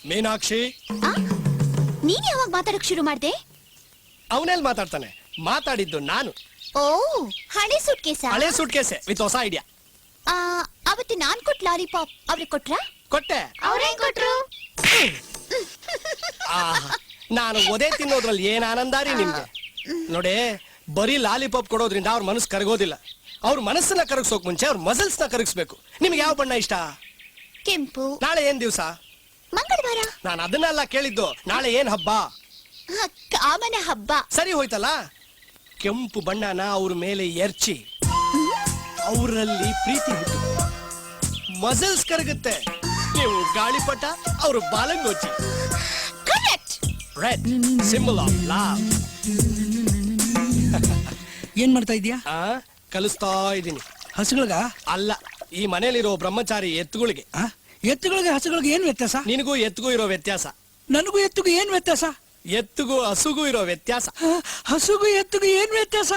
ಮೀನಾಕ್ಷಿ, ನೀನ್ ಯಾವಾಗ ಮಾತಾಡಕ್ ಶುರು ಮಾಡ್ದೆ? ಅವನೆಲ್ ಮಾತಾಡ್ತಾನೆ, ಮಾತಾಡಿದ್ದು ನಾನು. ಓ, ಹಳೆ ಸೂಟ್ ಕೇಸ? ಹಳೆ ಸೂಟ್ ಕೇಸೆ ವಿತ್ ಹೊಸ ಐಡಿಯಾ. ಅವತ್ತು ನಾನ್ ಕೊಟ್ ಲಾಲಿಪಾಪ್ ಅವ್ರಿಗೆ ಕೊಟ್ರಾ? ಕೊಟ್ಟೆ. ಅವ್ರೇನ್ ಕೊಟ್ರು? ನಾನು ಒದೆ ತಿನ್ನೋದ್ರಲ್ಲಿ ಏನ್ ಆನಂದಾರಿ ನಿಮ್ಗೆ. ನೋಡಿ, ಬರೀ ಲಾಲಿಪಾಪ್ ಕೊಡೋದ್ರಿಂದ ಅವ್ರ ಮನಸ್ಸು ಕರಗೋದಿಲ್ಲ. ಅವ್ರ ಮನಸ್ಸನ್ನ ಕರಗಿಸೋಕ್ ಮುಂಚೆ ಅವ್ರ ಮಸಲ್ಸ್ ನ ಕರಗಿಸ್ಬೇಕು. ನಿಮ್ಗೆ ಯಾವ ಬಣ್ಣ ಇಷ್ಟ? ಕೆಂಪು. ನಾಳೆ ಏನ್ ದಿವ್ಸ? ಮಂಗಳವಾರ. ನಾನು ಅದನ್ನೆಲ್ಲ ಕೇಳಿದ್ದು. ನಾಳೆ ಏನ್ ಹಬ್ಬ? ಕಾಮನ ಹಬ್ಬ. ಸರಿ ಹೋಯ್ತಲ್ಲ. ಕೆಂಪು ಬಣ್ಣನ ಅವ್ರ ಮೇಲೆ ಎರ್ಚಿ ಅವರಲ್ಲಿ ಪ್ರೀತಿ ಹುಟ್ಟು, ಮಸಲ್ಸ್ ಕರಗುತ್ತೆ. ನೀವು ಗಾಳಿಪಟ, ಅವರು ಬಾಲಂಗೋಚಿ. Red symbol of love. ಏನ್ ಮಾಡ್ತಾ ಇದೀಯಾ? ಕಲಿಸ್ತಾ ಇದೀನಿ. ಹಸುಗಳಗ ಅಲ್ಲ, ಈ ಮನೇಲಿರೋ ಬ್ರಹ್ಮಚಾರಿ ಎತ್ತುಗಳಿಗೆ. ಎತ್ತುಗಳಿಗೆ ಹಸುಗಳಿಗೆ ಏನ್ ವ್ಯತ್ಯಾಸ? ನಿನಗೂ ಎತ್ತುಗೂ ಇರೋ ವ್ಯತ್ಯಾಸ. ನನಗೂ ಎತ್ತುಗೂ ಏನ್ ವ್ಯತ್ಯಾಸ? ಎತ್ತುಗೂ ಹಸುಗೂ ಇರೋ ವ್ಯತ್ಯಾಸ. ಹಸುಗೂ ಎತ್ತುಗೂ ಏನ್ ವ್ಯತ್ಯಾಸ?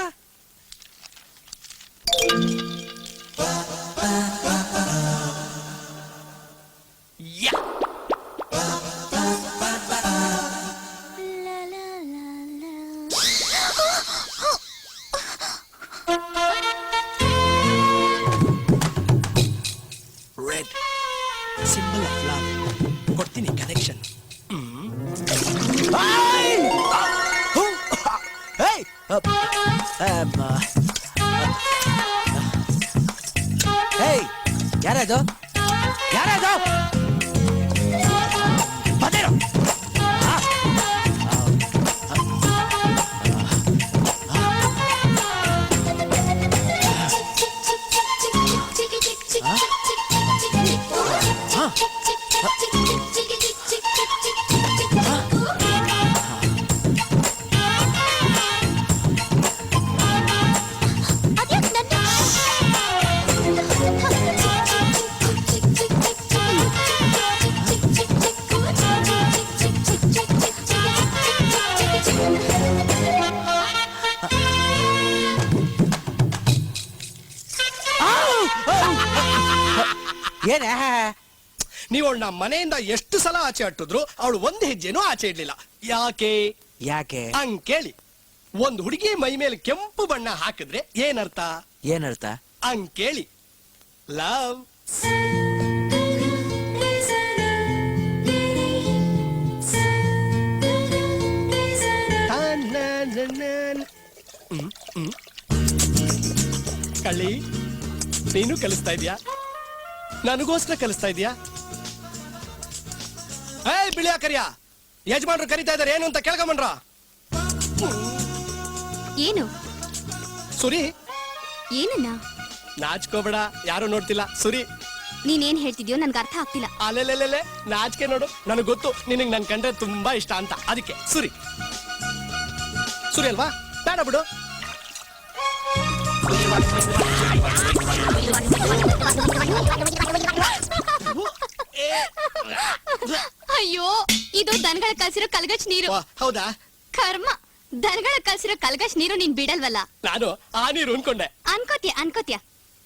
Red symbol of love. ಕೊಡ್ತೀನಿ ಕನೆಕ್ಷನ್. ಯಾರದು? ಯಾರದು? ಬದೇರೋ. ಏನ ನೀವು ಅವಳನ್ನ ಮನೆಯಿಂದ ಎಷ್ಟು ಸಲ ಆಚೆ ಅಟ್ಟಿದ್ರು ಅವಳು ಒಂದು ಹೆಜ್ಜೆನೂ ಆಚೆ ಇಡ್ಲಿಲ್ಲ. ಯಾಕೆ? ಯಾಕೆ ಹಂಗ್ ಕೇಳಿ. ಒಂದು ಹುಡುಗಿ ಮೈ ಮೇಲೆ ಕೆಂಪು ಬಣ್ಣ ಹಾಕಿದ್ರೆ ಏನರ್ಥ? ಏನರ್ಥ? ಹಂಗ್ ಕೇಳಿ. ಲವ್. ಕಳ್ಳಿ, ನೀನು ಕಲಿಸ್ತಾ ಇದೀಯಾ? ನನಗೋಸ್ಕರ ಕಲಿಸ್ತಾ ಇದೀಯಾ? ಏಯ್ ಬಿಳಿಯ ಕರಿಯ, ಯಜಮಾನ್ರು ಕರಿತಾ ಇದಾರೆ, ಏನು ಅಂತ ಕೇಳ್ಕೊಂಬನ್ರ. ಏನು ಸುರಿ? ಏನನ್ನ? ನಾಚ್ಕೋಬೇಡ, ಯಾರು ನೋಡ್ತಿಲ್ಲ. ಸುರಿ. ನೀನೇನ್ ಹೇಳ್ತಿದ್ಯೋ ನನ್ಗೆ ಅರ್ಥ ಆಗ್ತಿಲ್ಲ. ಅಲ್ಲೆಲ್ಲೆಲ್ಲೆ ನಾಚಿಕೆ ನೋಡು. ನನಗ್ ಗೊತ್ತು ನಿನಗ್ ನನ್ ಕಂಡ್ರೆ ತುಂಬಾ ಇಷ್ಟ ಅಂತ, ಅದಕ್ಕೆ ಸುರಿ. ಸುರಿ ಅಲ್ವಾ? ಬೇಡ ಬಿಡು. ಅಯ್ಯೋ, ಇದು ದನಗಳ ಕಲ್ಸಿರೋ ಕಲ್ಗಚ್ ನೀರು. ಹೌದಾ? ಕರ್ಮ, ದನಗಳ ಕಲ್ಸಿರೋ ಕಲ್ಗಚ್ ನೀರು ನೀನ್ ಬಿಡಲ್ವಲ್ಲ. ನಾನು ಆ ನೀರು ಅನ್ಕೊಂಡೆ. ಅನ್ಕೋತ್ಯ.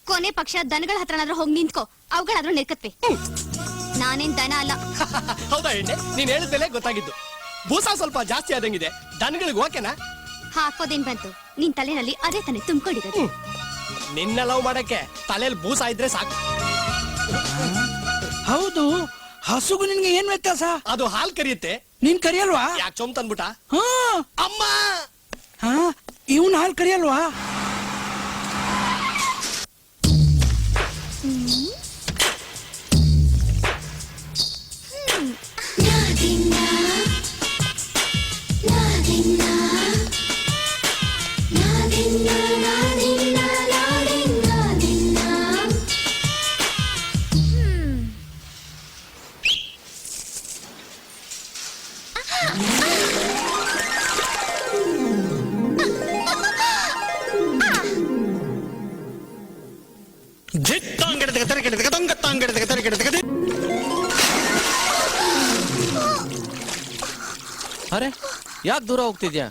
ಕೊನೆ ಪಕ್ಷ ದನಗಳ ಹತ್ರನಾದ್ರೂ ಹೋಗಿ ನಿಂತ್ಕೋ, ಅವುಗಳಾದ್ರೂ ನೆಕ್ಕತ್ವೆ. ನಾನೇನ್ ದನ ಅಲ್ಲ. ಹೌದಾ ಎಣ್ಣೆ? ನೀನ್ ಹೇಳಿದ್ಮೇಲೆ ಗೊತ್ತಾಗಿದ್ದು. ಬೂಸ ಸ್ವಲ್ಪ ಜಾಸ್ತಿ ಆದಂಗಿದೆ. ದನಗಳಿಗೆ ಓಕೆನಾ? ಹಾಕೋದೇನ್ ಬಂತು? ನಿನ್ ತಲೆನಲ್ಲಿ ಅದೇ ತಾನೆ ತುಂಬಿಕೊಂಡಿರೋದು. ನಿನ್ನ ಲವ್ ಮಾಡಕ್ಕೆ ತಲೆಯಲ್ಲಿ ಬೂಸ ಇದ್ರೆ ಸಾಕು. ಹೌದು, ಹಸುಗೂ ನಿನ್ಗೆ ಏನ್ ವ್ಯತ್ಯಾಸ? ಅದು ಹಾಲ್ ಕರಿಯುತ್ತೆ, ನೀನ್ ಕರಿಯಲ್ವಾ? ಯಾಕೆ ಚೊಂಬ್ ತಂದ್ಬಿಟ್ಟ? ಅಮ್ಮ, ಇವನ್ ಹಾಲ್ ಕರಿಯಲ್ವಾ? ಅರೆ, ಯಾಕೆ ದೂರ ಹೋಗ್ತಿದ್ಯಾ?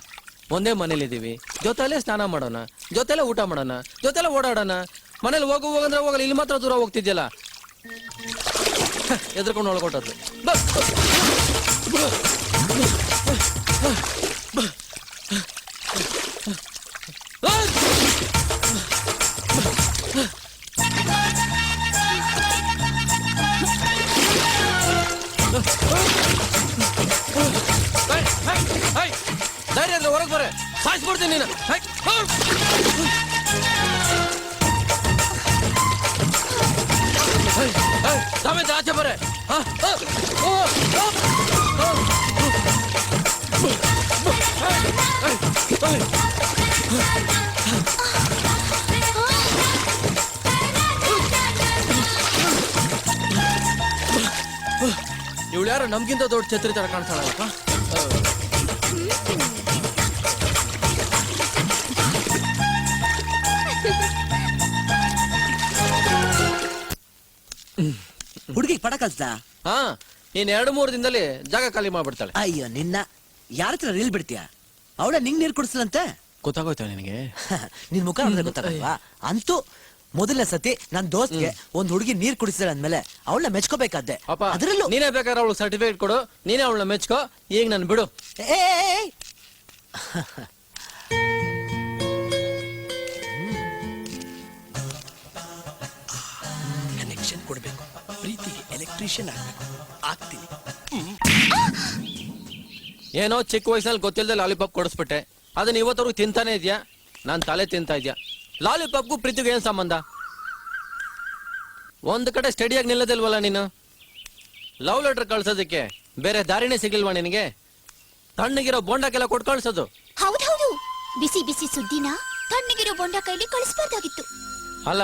ಒಂದೇ ಮನೇಲಿದ್ದೀವಿ, ಜೊತೆಲೆ ಸ್ನಾನ ಮಾಡೋಣ, ಜೊತೆಲೆ ಊಟ ಮಾಡೋಣ, ಜೊತೆಲೆ ಓಡಾಡೋಣ. ಮನೇಲಿ ಹೋಗು ಹೋಗಂದ್ರೆ ಹೋಗಲ್ಲ, ಇಲ್ಲಿ ಮಾತ್ರ ದೂರ ಹೋಗ್ತಿದ್ಯಲ್ಲ. ಎದ್ರಕೊಂಡು ಒಳಗೊಟ್ಟದ್ದು ಧೈರ್ಯ ಅಂದ್ರೆ ಹೊರಗೆ ಬರ ಸಾಯಿಸ್ಬಿಡ್ತೀನಿ ನೀನು ಸಮೇತ ಆಚೆ ಬರ ಇವಳು ಯಾರು ನಮ್ಗಿಂತ ದೊಡ್ಡ ಛತ್ರಿ ತರ ಕಾಣಿಸ್ತಾಳಲ್ಲಪ್ಪ ಹುಡುಗಿ ಪಡ ಕಲ್ಸ್ದ ಹಾ ನೀನ್ 2-3 ದಿನದಲ್ಲಿ ಜಾಗ ಖಾಲಿ ಮಾಡ್ಬಿಡ್ತಾಳೆ ಅಯ್ಯೋ ನಿನ್ನ ಯಾರ ಹತ್ರ ರೀಲ್ ಬಿಡ್ತೀಯ ಅವಳ ನಿಂಗ್ ನೀರ್ ಕುಡಿಸ್ಲಂತೆ ಗೊತ್ತಾಗೋಯ್ತಾ ನಿನಗೆ ನಿನ್ ಮುಖ ನೋಡಿದ್ರೆ ಗೊತ್ತಾಗಲ್ವಾ ಅಂತೂ ಮೊದಲನೇ ಸತಿ ನನ್ ದೋಸ್ತ್ಗೆ ಒಂದ್ ಹುಡುಗಿ ನೀರ್ ಕುಡಿಸ್ತಾಳೆ ಅಂದ್ಮೇಲೆ ಅವಳನ್ನ ಮೆಚ್ಕೋಬೇಕಾದ್ದೆ ಅಪ್ಪ ಅದ್ರಲ್ಲೂ ನೀನೇ ಬೇಕಾದ್ರೆ ಅವಳು ಸರ್ಟಿಫಿಕೇಟ್ ಕೊಡು ನೀನೇ ಅವಳನ್ನ ಮೆಚ್ಕೋ ಈಗ ನನ್ ಬಿಡು ಏಯ್! ಕನೆಕ್ಷನ್ ಕೊಡ್ಬೇಕು ಪ್ರೀತಿಗೆ ಎಲೆಕ್ಟ್ರಿಷಿಯನ್ ಆಗ್ಬೇಕು ಆಗ್ತೀನಿ ಏನೋ ಚಿಕ್ಕ ವಯಸ್ಸಲ್ಲಿ ಗೊತ್ತಿಲ್ಲದೆ ಲಾಲಿಪಾಪ್ ಕೊಡಿಸ್ಬಿಟ್ಟೆ ಅದನ್ನ ಇವತ್ತವ್ರಿಗೆ ತಿಂತಾನೆ ಇದ್ಯಾ ನಾನ್ ತಲೆ ತಿಂತಾ ಇದ್ಯಾ ಲಾಲಿಪಾಪ್ಗೂ ಪ್ರೀತಿಗೂ ಏನ್ ಸಂಬಂಧ ಒಂದ್ ಕಡೆ ಸ್ಟಡಿಯಾಗಿ ನಿಲ್ಲದಿಲ್ವಲ್ಲ ನೀನು ಲವ್ ಲೆಟರ್ ಕಳ್ಸೋದಕ್ಕೆ ಬೇರೆ ದಾರಿನೇ ಸಿಗ್ಲಿಲ್ವಾ ನಿನಗೆ ತಣ್ಣಗಿರೋ ಬೋಂಡಕ್ಕೆಲ್ಲ ಕೊಟ್ಟು ಕಳ್ಸೋದು ಹೌದೌದು ಬಿಸಿ ಬಿಸಿ ಸುದ್ದಿನ ತಣ್ಣಗಿರೋ ಬೊಂಡ ಕೈಲಿ ಕಳಿಸ್ಬಾರ್ದಾಗಿತ್ತು ಅಲ್ಲ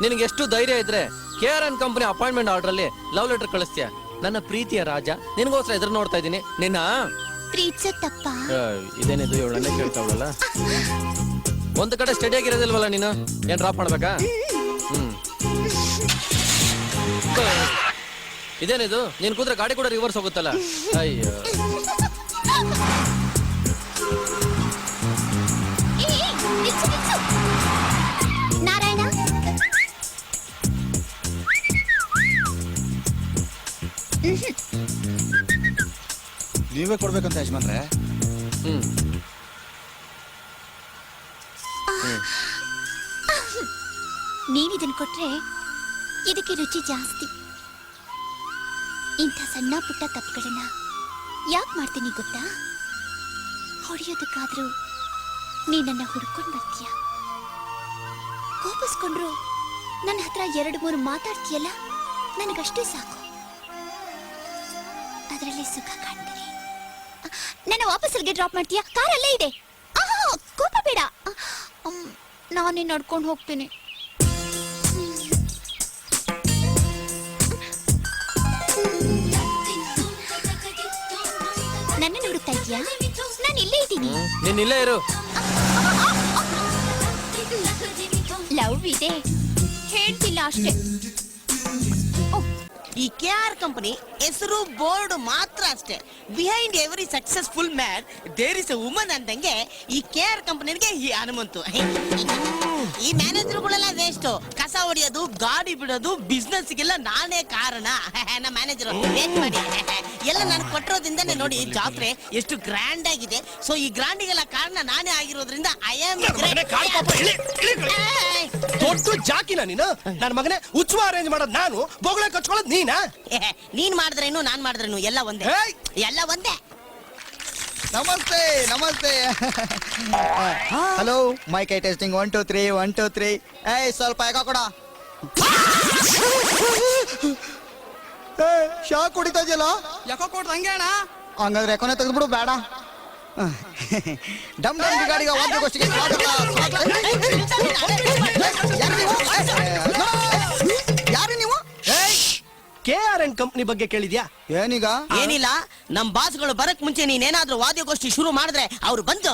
ನಿನಗೆ ಎಷ್ಟು ಧೈರ್ಯ ಇದ್ರೆ KRN ಕಂಪನಿ ಅಪಾಯಿಂಟ್ಮೆಂಟ್ ಆರ್ಡರ್ ಅಲ್ಲಿ ಲವ್ ಲೆಟರ್ ಕಳಿಸ್ತೀಯ ನನ್ನ ಪ್ರೀತಿಯ ರಾಜ ನಿನಗೋಸ್ಕರ ಎದುರು ನೋಡ್ತಾ ಇದ್ದೀನಿ ನಿನ್ನ ಪ್ರೀತ್ಸ ತಪ್ಪ ಇದೇನಿದು ಇವಳನ್ನೇ ಕೇಳ್ತಾವಳಲ್ಲ ಒಂದ್ ಕಡೆ ಸ್ಟಡಿ ಆಗಿರೋದಿಲ್ವಲ್ಲ ನೀನು ಏನ್ ಡ್ರಾಪ್ ಮಾಡ್ಬೇಕಾ ಇದೇನಿದು ನೀನ್ ಕೂತ್ರೆ ಗಾಡಿ ಕೂಡ ರಿವರ್ಸ್ ಹೋಗುತ್ತಲ್ಲ ಅಯ್ಯೋ ನಾರಾಯಣ ನೀವೇ ಕೊಡ್ಬೇಕಂತ ಯಜಮಾನ್ರೆ ಹ್ಮ್ ನೀನಿದನ್ ಕೊಟ್ರೆ ಇದಕ್ಕೆ ರುಚಿ ಜಾಸ್ತಿ ಇಂಥ ಸಣ್ಣ ಪುಟ್ಟ ತಪ್ಪುಗಳನ್ನ ಯಾಕೆ ಮಾಡ್ತೀನಿ ಗೊತ್ತಾ ಹೊಡೆಯೋದಕ್ಕಾದ್ರೂ ನೀ ನನ್ನ ಹುಡ್ಕೊಂಡ್ ಬರ್ತೀಯ ಕೋಪಿಸ್ಕೊಂಡ್ರು ನನ್ನ ಹತ್ರ 2-3 ಮಾತಾಡ್ತೀಯಲ್ಲ ನನಗಷ್ಟೇ ಸಾಕು ಅದರಲ್ಲಿ ಸುಖ ಕಾಣ್ತೀನಿ ನನ್ನ ವಾಪಸ್ ಅಲ್ಲಿಗೆ ಡ್ರಾಪ್ ಮಾಡ್ತೀಯಾ ಕಾರಲ್ಲೇ ಇದೆ ಕೋಪ ಬೇಡ ನಾನೇ ನಡ್ಕೊಂಡು ಹೋಗ್ತೀನಿ ನನ್ನ ನೋಡುತ್ತಾ ಇದೀಯಾ ನಾನು ಇಲ್ಲೇ ಇದ್ದೀನಿ ನೀನ್ ಇಲ್ಲೇ ಇರು ಲವ್ ಇದೆ ಹೇಳ್ತಿಲ್ಲ ಅಷ್ಟೇ ಈ KR ಕಂಪನಿ ಹೆಸರು ಬೋರ್ಡ್ ಮಾತ್ರ ಅಷ್ಟೇ behind every successful man there is a woman ಅಂದಂಗೆ ಈ KR ಕಂಪನಿಗೆ ಈ ಹನುಮಂತು ಈ ಮ್ಯಾನೇಜರ್ಗಳೆಲ್ಲ ವೇಸ್ಟ್ ಕಸ ಹೊಡಿಯೋದು ಗಾಡಿ ಬಿಡೋದು ಬಿಸ್ನೆಸ್ ಗೆಲ್ಲ ನಾನೇ ಕಾರಣ ನಮ್ಮ ಮ್ಯಾನೇಜರ್ ವೇಟ್ ಮಾಡಿ ಎಲ್ಲ ನಾನು ಕೊಟ್ಟಿರೋದ್ರಿಂದಾನೆ ನೋಡಿ ಜಾತ್ರೆ ಎಷ್ಟು ಗ್ರ್ಯಾಂಡ್ ಆಗಿದೆ ಸೊ ಈ ಗ್ರ್ಯಾಂಡಿಗೆಲ್ಲ ಕಾರಣ ನಾನೇ ಆಗಿರೋದ್ರಿಂದ ಐ ಆಮ್ ದೊಡ್ಡ ಜಾಕಿನ ನೀನು ನನ್ನ ಮಗನೇ ಉತ್ಸವ ಅರೇಂಜ್ ಮಾಡೋದು ನಾನು ಬೊಗಳ ಕಚ್ಕೊಳ್ಳೋದು ನೀನಾ ನೀನ್ ಮಾಡಿದ್ರೇನು ನಾನ್ ಮಾಡಿದ್ರೇನು ಎಲ್ಲ ಒಂದೇ ಏಯ್! ಎಲ್ಲ ಒಂದೇ ನಮಸ್ತೆ ನಮಸ್ತೆ ಹಲೋ ಮೈಕ್ ಐ ಟೆಸ್ಟಿಂಗ್ 1 2 3 1 2 3 ಏಯ್ ಸ್ವಲ್ಪ ಯಾಕ ಕೊಡ ಶಾಕ್ ಹೊಡಿತಾ ಇದೆಯಲ್ಲ ಯಾಕೋ ಕೊಡ್ದು ಹಂಗೆ ಅಣ್ಣ ಹಂಗಾದ್ರೆ ಯಾಕೋನೆ ತೆಗೆದ್ಬಿಡು ಬೇಡ ಡಮ್ ಡಮ್ ಗಾಡಿಗೆ ವಾದ್ಯಗೋಷ್ಠಿಗೆ ಯಾರು ನೀವು KRN ಕಂಪನಿ ಬಗ್ಗೆ ಕೇಳಿದ್ಯಾ ಏನೀಗ ಏನಿಲ್ಲ ನಮ್ ಬಾಸ್ಗಳು ಬರಕ್ ಮುಂಚೆ ನೀನೇನಾದ್ರೂ ವಾದ್ಯಗೋಷ್ಠಿ ಶುರು ಮಾಡಿದ್ರೆ ಅವ್ರು ಬಂದು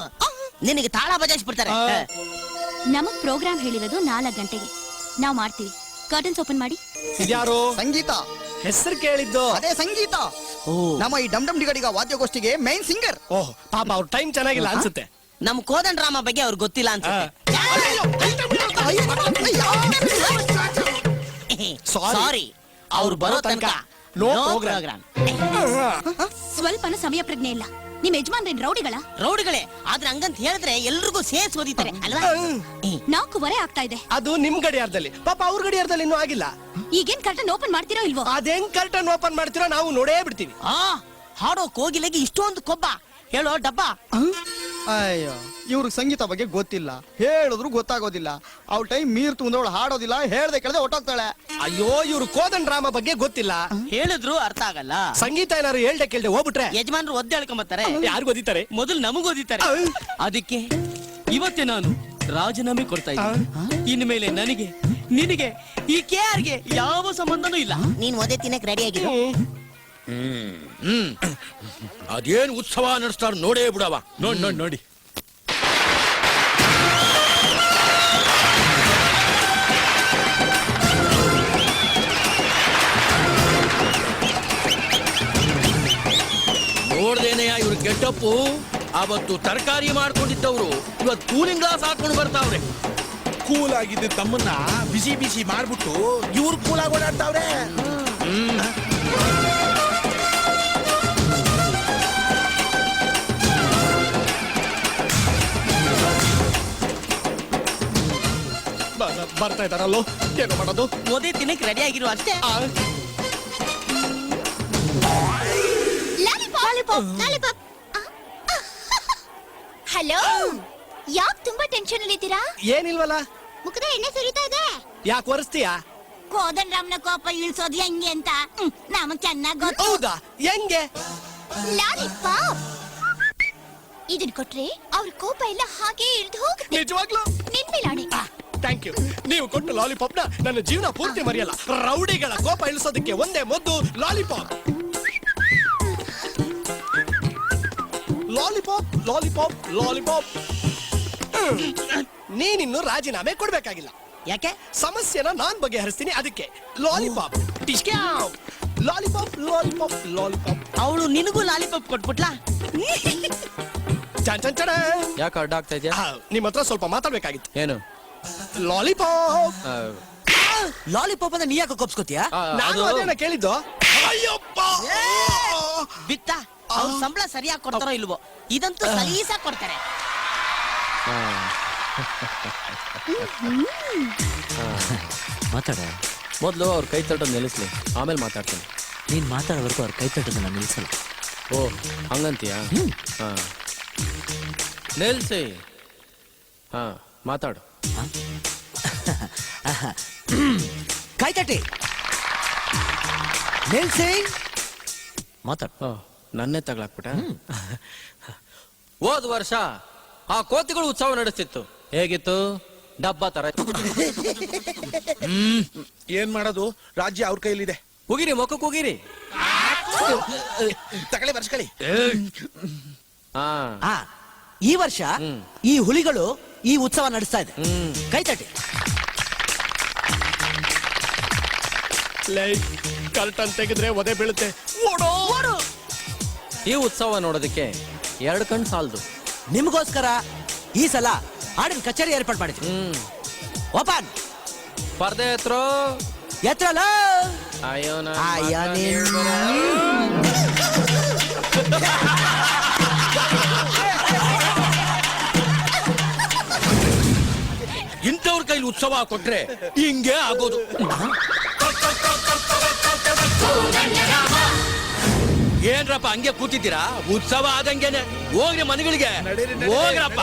ನಿನಗೆ ತಾಳ ಬಜಾಯಿಸ್ಬಿಡ್ತಾರೆ ನಮಗ್ ಪ್ರೋಗ್ರಾಮ್ ಹೇಳಿರೋದು 4 ಗಂಟೆಗೆ ನಾವು ಮಾಡ್ತೀವಿ ಕರ್ಟನ್ಸ್ ಓಪನ್ ಮಾಡಿ ಇದ್ಯಾರು ಸಂಗೀತ ಹೆಸರು ಕೇಳಿದ್ದು ಅದೇ ಸಂಗೀತ ನಮ್ಮ ಈ ಡಮ್ ಡಮ್ ಡಿಗಡಿಗ ವಾದ್ಯಗೋಷ್ಠಿಗೆ ಮೈನ್ ಸಿಂಗರ್ ಓಹ್ ಪಾಪ ಅವ್ರ ಟೈಮ್ ಚೆನ್ನಾಗಿಲ್ಲ ಅನ್ಸುತ್ತೆ ನಮ್ ಕೋದನ್ ರಾಮ ಬಗ್ಗೆ ಅವ್ರಿಗೆ ಗೊತ್ತಿಲ್ಲ ಅನ್ಸುತ್ತೆ ಸಾರಿ ಅವ್ರು ಬರೋ ತನಕ ನೋ No ಪ್ರೋಗ್ರಾಮ್. program. ಸ್ವಲ್ಪನೂ ಸಮಯ ಪ್ರಜ್ಞೆ ಇಲ್ಲ. ನಿಮ್ ಯಜಮಾನ್ರೇನ್ ರೌಡಿಗಳ? ರೌಡಿಗಳೇ ಆದ್ರೆ ಹಂಗಂತ ಹೇಳಿದ್ರೆ ಎಲ್ರಿಗೂ ಸೇರ್ಸ್ ಓದಿತಾರೆ ಅಲ್ವಾ? 4:15 ಆಗ್ತಾ ಇದೆ. ಅದು ನಿಮ್ ಗಡಿಯಾರದಲ್ಲಿ, ಪಾಪ ಅವ್ರ ಗಡಿಯಾರದಲ್ಲಿ ಇನ್ನೂ ಆಗಿಲ್ಲ. ಈಗೇನ್ ಕರ್ಟನ್ ಓಪನ್ ಮಾಡ್ತೀರೋ ಇಲ್ವೋ? ಅದೇನ್ ಕರ್ಟನ್ ಓಪನ್ ಮಾಡ್ತೀರೋ ನಾವು ನೋಡೇ ಬಿಡ್ತೀವಿ. ಆ ಹಾಡೋ ಕೋಗಿಲೆಗೆ ಇಷ್ಟೊಂದು ಕೊಬ್ಬ. ಹೇಳೋ ಡಬ್ಬ. ಅಯ್ಯೋ ಇವ್ರಿಗೆ ಸಂಗೀತ ಬಗ್ಗೆ ಗೊತ್ತಿಲ್ಲ, ಹೇಳಿದ್ರು ಗೊತ್ತಾಗೋದಿಲ್ಲ. ಅವ್ಳ ಟೈಮ್ ಮೀರ್ತು ಅಂದ್ರೆ ಅವಳು ಹಾಡೋದಿಲ್ಲ, ಹೇಳ್ದೆ ಕೇಳದೆ ಹೊಟ್ಟೋಗ್ತಾಳೆ. ಅಯ್ಯೋ ಇವ್ರು ಕೋದನ್ ಡ್ರಾಮಾ ಬಗ್ಗೆ ಗೊತ್ತಿಲ್ಲ. ಹೇಳಿದ್ರು ಅರ್ಥ ಆಗಲ್ಲ. ಸಂಗೀತ ಏನಾರು ಹೇಳ್ದೆ ಕೇಳ್ದೆ ಹೋಗ್ಬಿಟ್ರೆ ಯಜಮಾನ್ರು ಒದ್ದೆ ಹೇಳ್ಕೊಂಬತ್ತಾರೆ. ಯಾರು ಓದಿತಾರೆ? ಮೊದಲು ನಮಗ್ ಓದಿತಾರೆ. ಅದಕ್ಕೆ ಇವತ್ತೇ ನಾನು ರಾಜೀನಾಮೆ ಕೊಡ್ತಾ ಇದ್ದೀನಿ. ಇನ್ಮೇಲೆ ನನಗೆ ನಿನಗೆ ಈ ಕೇರ್ಗೆ ಯಾವ ಸಂಬಂಧನೂ ಇಲ್ಲ. ನೀನ್ ಒದೆ ತಿನ್ನಕ್ ರೆಡಿ ಆಗಿರು. ಅದೇನ್ ಉತ್ಸವ ನಡೆಸ್ತಾರ ನೋಡೇ ಬಿಡವ. ನೋಡಿ ನೋಡ್ದೇನೆಯ ಇವ್ರ ಗೆಟಪ್ಪು. ಅವತ್ತು ತರಕಾರಿ ಮಾಡ್ಕೊಂಡಿದ್ದವ್ರು ಇವತ್ತು ಕೂಲಿಂಗ್ ಗ್ಲಾಸ್ ಹಾಕೊಂಡು ಬರ್ತಾವ್ರೆ. ಕೂಲ್ ಆಗಿದ್ದ ತಮ್ಮನ್ನ ಬಿಸಿ ಬಿಸಿ ಮಾಡ್ಬಿಟ್ಟು ಇವ್ರು ಕೂಲಾಗಿ ಓಡಾಡ್ತಾವ್ರೆ. ಬರ್ತಾ ಇದಾರಲ್ಲೋ, ಏನು ಮಾಡೋದು? ಒದೆ ತಿನ್ನಕ್ ರೆಡಿ ಆಗಿರು ಅಷ್ಟೇ. ಹಲೋ, ಯಾಕ್ ತುಂಬಾ ಟೆನ್ಷನ್ ಅಲ್ಲಿ ಇದ್ದೀರಾ? ಏನಿಲ್ವಲ್ಲ, ಮುಖದ ಎಣ್ಣೆ ಸುರಿತಾ ಇದೆ. ಯಾಕೆ ಒರೆಸ್ತೀಯಾ? ಕೋದನ್ ರಾಮ್ನ ಕೋಪ ಇಳಿಸೋದು ಹೆಂಗೆ ಅಂತ ನಮಗ್ ಚೆನ್ನಾಗ್ ಗೊತ್ತು. ಹೌದಾ? ಹೆಂಗೆ? ಲಾಲಿಪಾಪ್ ಇದನ್ ಕೊಟ್ರೆ ಅವ್ರ ಕೋಪ ಎಲ್ಲ ಹಾಗೆ ಇಳ್ದು ಹೋಗುತ್ತೆ. ನಿಜವಾಗ್ಲೂ? ನಿನ್ಮೇಲಾಣೆ. Thank you. ನೀವು ಕೊಟ್ಟು ಲಾಲಿಪಾಪ್ ನ ನನ್ನ ಜೀವನ ಪೂರ್ತಿ ಮರೆಯಲ್ಲ. ರೌಡಿಗಳ ಕೋಪ ಇಳಿಸೋದಕ್ಕೆ ಒಂದೇ ಮದ್ದು, ಲಾಲಿಪಾಪ್. Lollipop lollipop lollipop. ನೀನಿನ್ನು ರಾಜೀನಾಮೆ ಕೊಡ್ಬೇಕಾಗಿಲ್ಲ. ಯಾಕೆ? ಸಮಸ್ಯೆನ ನಾನ್ ಬಗೆಹರಿಸ್ತೀನಿ, ಅದಕ್ಕೆ ಲಾಲಿಪಾಪ್. ಟಿಶ್ಕ್ಯಾವ್. Lollipop lollipop lollipop. ಅವಳು ನಿನಗೂ ಲಾಲಿಪಾಪ್ ಕೊಟ್ಬಿಟ್ಲಾ? ಚನ್ ಚನ್ ಚಡ. ಯಾಕೆ ಅಡ್ಡ ಆಗ್ತಾ ಇದೆಯಾ? ನಿಮ್ಮ ಹತ್ರ ಸ್ವಲ್ಪ ಮಾತಾಡ್ಬೇಕಾಗಿತ್ತು. ಏನು? ಲಾಲಿಪಾಪ್. ಲಾಲಿಪಾಪ್ ಅಂದ್ರೆ ನೀ ಯಾಕೆ ಕೋಪ್ಸ್ಕೊತೀಯಾ? ನಾನು ಅದೇನ ಕೇಳಿದ್ದು. ಅಯ್ಯಪ್ಪ ಬಿತ್ತ ಅವ್ರ ಸಂಬಳ ಸರಿಯಾಗಿ ಕೊಡ್ತಾರೋ ಇಲ್ವೋ? ಇದಂತೂ ಸಲೀಸಾಗಿ ಕೊಡ್ತಾರೆ. ಮಾತಾಡ. ಮೊದಲು ಅವ್ರ ಕೈ ತಟ್ಟೋದು ನಿಲ್ಲಿಸ್ಲಿ, ಆಮೇಲೆ ಮಾತಾಡ್ತೀನಿ. ನೀನ್ ಮಾತಾಡೋವರೆಗೂ ಅವ್ರ ಕೈ ತಟ್ಟೋದನ್ನ ನಿಲ್ಸಲ್ಲ. ಓ ಹಂಗಂತೀಯಾ? ಹಾ ನಿಲ್ಸಿ. ಹಾ ಮಾತಾಡು. ಕೈ ತಟ್ಟಿ ನಿಲ್ಸಿ ಮಾತಾಡು. ಓ ನನ್ನೇ ತಗ್ಲಾಕ್ಬಿಟ್ಟ. ಹೋದ್ ವರ್ಷ ಆ ಕೋತಿಗಳು ಉತ್ಸವ ನಡೆಸ್ತಿತ್ತು. ಹೇಗಿತ್ತು? ಡಬ್ಬ ತರ. ಏನ್ ಮಾಡೋದು, ರಾಜ್ಯ ಅವ್ರ ಕೈಲಿದೆ. ಹೋಗಿರಿ, ಮೊಕ್ಕಕ್ಕೆ ಹೋಗಿರಿ. ತಗೊಳ್ಳಿ ಬರ್ಸ್ಕೊಳ್ಳಿ. ಹಾ ಆ ಈ ವರ್ಷ ಈ ಹುಲಿಗಳು ಈ ಉತ್ಸವ ನಡೆಸ್ತಾ ಇದೆ. ಕೈ ತಟ್ಟಿ. ಕರ್ಟನ್ ತೆಗೆದ್ರೆ ಒದೆ ಬೀಳುತ್ತೆ. ಓಡೋ. ಈ ಉತ್ಸವ ನೋಡೋದಕ್ಕೆ 2 ಕಣ್ ಸಾಲದು. ನಿಮಗೋಸ್ಕರ ಈ ಸಲ ಹಾಡಿನ ಕಚೇರಿ ಏರ್ಪಾಡು ಮಾಡಿದ್ವಿ. ಓಪನ್. ಪರ್ದೆ ಎತ್ರೋ. ಎತ್ರಲ್ಲ. ಅಯ್ಯೋ ಇಂಥವ್ರ ಕೈಲಿ ಉತ್ಸವ ಕೊಟ್ರೆ ಹಿಂಗೆ ಆಗೋದು. ಏನ್ರಪ್ಪ ಹಂಗೆ ಕೂತಿದ್ದೀರಾ? ಉತ್ಸವ ಆದಂಗೆನೆ ಹೋಗ್ರಿ ಮನೆಗಳಿಗೆ, ಹೋಗ್ರಪ್ಪ.